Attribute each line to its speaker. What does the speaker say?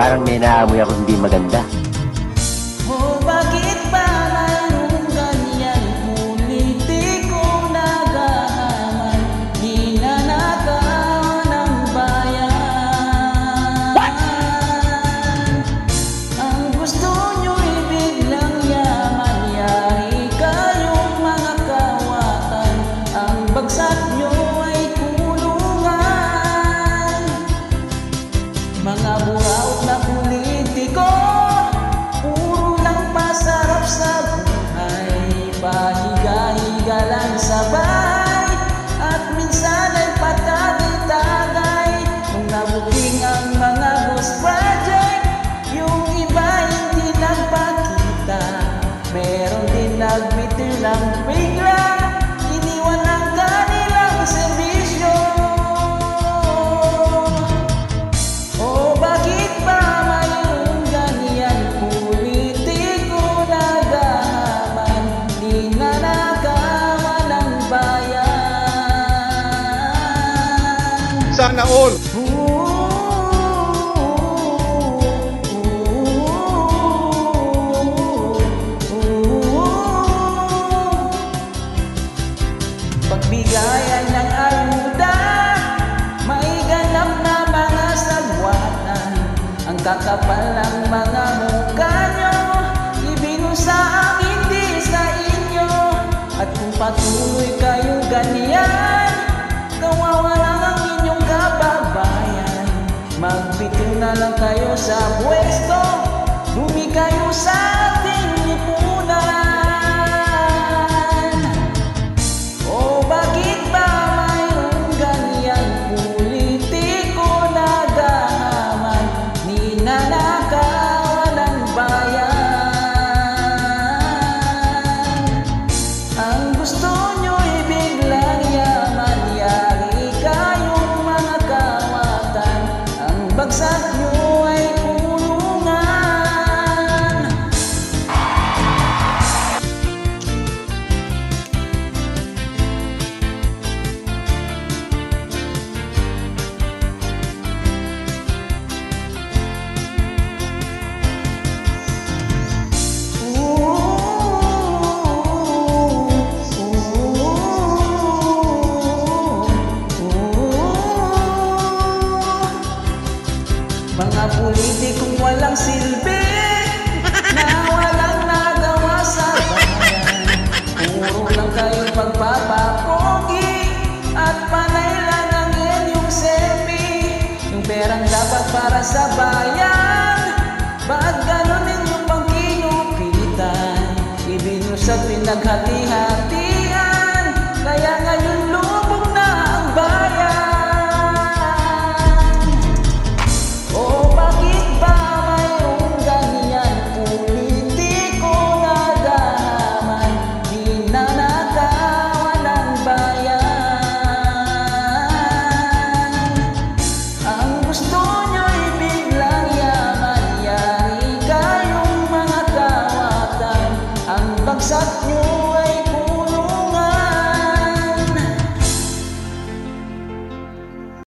Speaker 1: Parang may naamoy ako hindi maganda.
Speaker 2: Oh, bakit ba mayroong ganyan politikong nagahaman, ninanakaw ng bayan? Ang gusto nyo'y biglang yaman, yari kayong mga kawatan. Ang bagsak nyo ay kulungan. Mga buraot na politiko, puro lang pasarap sa buhay, pahiga-higa lang sa bahay, at minsan ay patagay-tagay. Nung nabuking ang mga ghost project, yung iba hindi nagpakita. Meron din nagbitir ng bigla, iniwan ang kanilang serbisyo. Oh, bakit ba mayroong ganyan politiko nagahaman, ninanakawan ng bayan?
Speaker 3: Sana all.
Speaker 2: Pagbigayan ng ayuda, may ganap na mga sagwatan. Ang kakapal ng mga mukha nyo, ibinusa ang hindi sa inyo. At kung patuloy kayo ganyan, kawawa lang ang inyong kababayan. Magbitiw na lang kayo sa pwesto, dumi kayo sa ating lipunan. Oh, bakit ba mayroong ganyan politiko nagahaman, ninanakawan ng bayan? Ang gusto nyo'y biglang yaman, yari kayong mga kawatan. Ang bagsak nyo ay kulungan. Mga politikong walang silbi, na walang nagawa sa bayan. Puro lang kayong pagpapapogi, at panay lang ang inyong selfie. Yung perang dapat para sa bayan, ba't ganon inyong pang kinupitan? Ibinus at pinaghatihan